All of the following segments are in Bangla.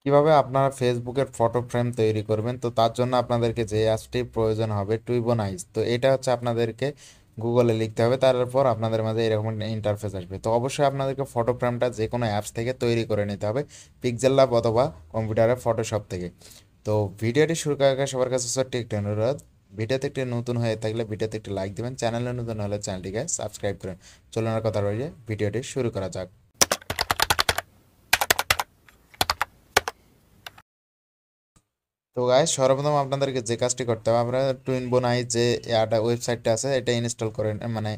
কিভাবে আপনারা ফেসবুকের ফটো ফ্রেম তৈরি করবেন, তো তার জন্য আপনাদেরকে যে অ্যাপসটি প্রয়োজন হবে টুইবোনাইজ। তো এটা হচ্ছে আপনাদেরকে গুগলে লিখতে হবে, তারপর আপনাদের মাঝে এরকম একটা ইন্টারফেস আসবে। তো অবশ্যই আপনাদেরকে ফটো ফ্রেমটা যে কোনো অ্যাপস থেকে তৈরি করে নিতে হবে, পিক্সেল ল্যাব অথবা কম্পিউটারে ফটোশপ থেকে। তো ভিডিওটি শুরু করার আগে সবার কাছে ছোট্ট একটি অনুরোধ, ভিডিওতে একটি নতুন হয়ে থাকলে ভিডিওতে একটি লাইক দেবেন, চ্যানেলে নতুন হলে চ্যানেলটিকে সাবস্ক্রাইব করেন। চলুন আর কথা রয়েছে, ভিডিওটি শুরু করা যাক। তো গাইস, সর্বপ্রথম আপনাদেরকে যে কাজটি করতে হবে, আপনারা টুইনবোনাই যে ওয়েবসাইটটা আছে এটা ইনস্টল করে মানে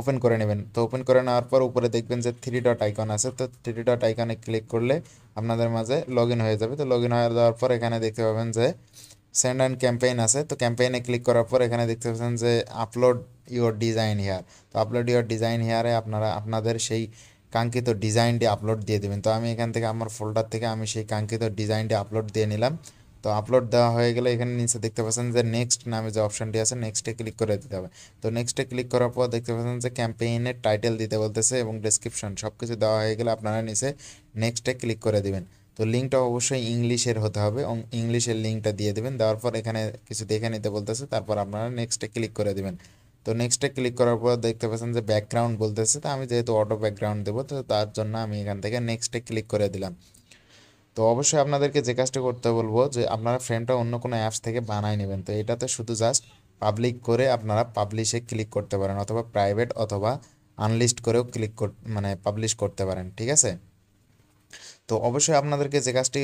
ওপেন করে নেবেন। তো ওপেন করে নেওয়ার পর উপরে দেখবেন যে থ্রি ডট আইকন আছে, তো থ্রি ডট আইকনে ক্লিক করলে আপনাদের মাঝে লগ ইন হয়ে যাবে। তো লগ ইন হয়ে যাওয়ার পর এখানে দেখতে পাবেন যে সেন্ড অ্যান্ড ক্যাম্পেইন আছে। তো ক্যাম্পেইনে ক্লিক করার পর এখানে দেখতে পাচ্ছেন যে আপলোড ইওর ডিজাইন হেয়ার। তো আপলোড ইওর ডিজাইন হেয়ারে আপনারা আপনাদের সেই কাঙ্ক্ষিত ডিজাইনটি আপলোড দিয়ে দেবেন। তো আমি এখান থেকে আমার ফোল্ডার থেকে আমি সেই কাঙ্ক্ষিত ডিজাইনটি আপলোড দিয়ে নিলাম। তো আপলোড দেওয়া হয়ে গেলে এখানে নিচে দেখতে পাচ্ছেন যে নেক্সট নামে যে অপশনটি আছে, নেক্সটে ক্লিক করে দিতে হবে। তো নেক্সটে ক্লিক করার পর দেখতে পাচ্ছেন যে ক্যাম্পেইনের টাইটেল দিতে বলতেছে এবং ডেসক্রিপশন সব কিছু দেওয়া হয়ে গেলে আপনারা নিচে নেক্সটে ক্লিক করে দিবেন। তো লিঙ্কটা অবশ্যই ইংলিশের হতে হবে এবং ইংলিশের লিঙ্কটা দিয়ে দেবেন। দেওয়ার পর এখানে কিছু দেখে নিতে বলতেছে, তারপর আপনারা নেক্সটে ক্লিক করে দিবেন। তো নেক্সটে ক্লিক করার পর দেখতে পাচ্ছেন যে ব্যাকগ্রাউন্ড বলতেছে, তো আমি যেহেতু অটো ব্যাকগ্রাউন্ড দেবো তো তার জন্য আমি এখান থেকে নেক্সটে ক্লিক করে দিলাম। তো অবশ্যই আপনাদেরকে যে কাজটা করতে বলবো যে আপনারা ফ্রেমটা অন্য কোনো অ্যাপস থেকে বানায় নেবেন। তো এটাতে শুধু জাস্ট পাবলিক করে আপনারা পাবলিশে ক্লিক করতে পারেন, অথবা প্রাইভেট অথবা আনলিস্ট করেও মানে পাবলিশ করতে পারেন, ঠিক আছে। তো অবশ্যই আপনাদেরকে যে কাজটি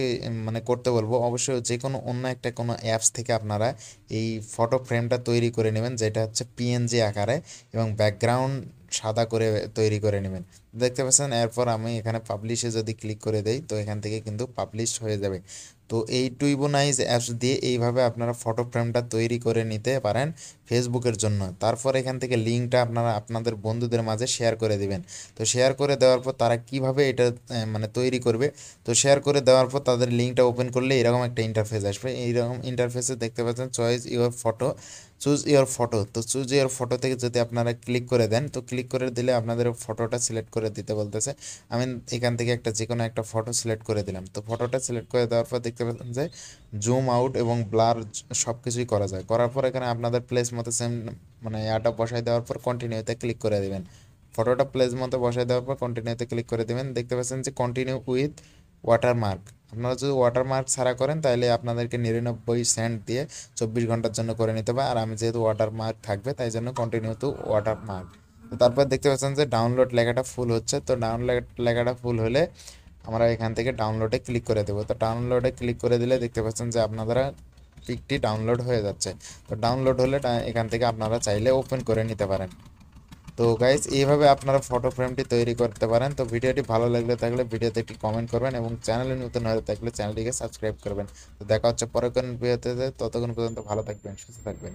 মানে করতে বলবো, অবশ্যই যে কোনো অন্য একটা কোনো অ্যাপস থেকে আপনারা এই ফটো ফ্রেমটা তৈরি করে নেবেন, যেটা হচ্ছে পিএনজি আকারে এবং ব্যাকগ্রাউন্ড সাদা করে তৈরি করে নেবেন। দেখতে পাচ্ছেন, এরপর আমি এখানে পাবলিশে যদি ক্লিক করে দেই তো এখান থেকে কিন্তু পাবলিশ হয়ে যাবে। তো এই টুইবোনাইজ অ্যাপস দিয়ে এইভাবে আপনারা ফটো ফ্রেমটা তৈরি করে নিতে পারেন ফেসবুকের জন্য। তারপর এখান থেকে লিঙ্কটা আপনারা আপনাদের বন্ধুদের মাঝে শেয়ার করে দিবেন। তো শেয়ার করে দেওয়ার পর তারা কিভাবে এটা মানে তৈরি করবে, তো শেয়ার করে দেওয়ার পর তাদের লিঙ্কটা ওপেন করলে এরকম একটা ইন্টারফেস আসবে। এইরকম ইন্টারফেসে দেখতে পাচ্ছেন choice your photo, choose your photo. তো চুজ ইওর ফটো থেকে যদি আপনারা ক্লিক করে দেন, তো ক্লিক করে দিলে আপনাদের ফটোটা সিলেক্ট করে দিতে বলতেছে। আমি এখান থেকে একটা যে কোনো একটা ফটো সিলেক্ট করে দিলাম। তো ফটোটা সিলেক্ট করে দেওয়ার পর দেখতে পাচ্ছেন যে জুম আউট এবং ব্লার সব কিছুই করা যায়। করার পর এখানে আপনাদের প্লেস মতো সেম মানে ইয়াটা বসাই দেওয়ার পর কন্টিনিউতে ক্লিক করে দেবেন। ফটোটা প্লেস মতো বসাই দেওয়ার পর কন্টিনিউতে ক্লিক করে দেবেন। দেখতে পাচ্ছেন যে কন্টিনিউ উইথ ওয়াটারমার্ক। আপনারা যদি ওয়াটারমার্ক ছাড়া করেন তাহলে আপনাদেরকে 99 সেন্ট দিয়ে 24 ঘন্টার জন্য করে নিতে হবে। আর আমি যেহেতু ওয়াটারমার্ক থাকবে তাই জন্য কন্টিনিউ টু ওয়াটারমার্ক। তো তারপর দেখতে পাচ্ছেন যে ডাউনলোড লেখাটা ফুল হচ্ছে। তো ডাউনলোড লেখাটা ফুল হলে আমরা এখান থেকে ডাউনলোডে ক্লিক করে দেবো। তো ডাউনলোডে ক্লিক করে দিলে দেখতে পাচ্ছেন যে আপনারা পিকটি ডাউনলোড হয়ে যাচ্ছে। তো ডাউনলোড হলে এখান থেকে আপনারা চাইলে ওপেন করে নিতে পারেন। তো গাইস, এইভাবে আপনারা ফটো ফ্রেমটি তৈরি করতে পারেন। তো ভিডিওটি ভালো লাগলে থাকলে ভিডিওতে একটি কমেন্ট করবেন এবং চ্যানেলে নতুন হয়ে থাকলে চ্যানেলটিকে সাবস্ক্রাইব করবেন। তো দেখা হচ্ছে পরের কোন ভিডিওতে, ততক্ষণ পর্যন্ত ভালো থাকবেন, সুস্থ থাকবেন।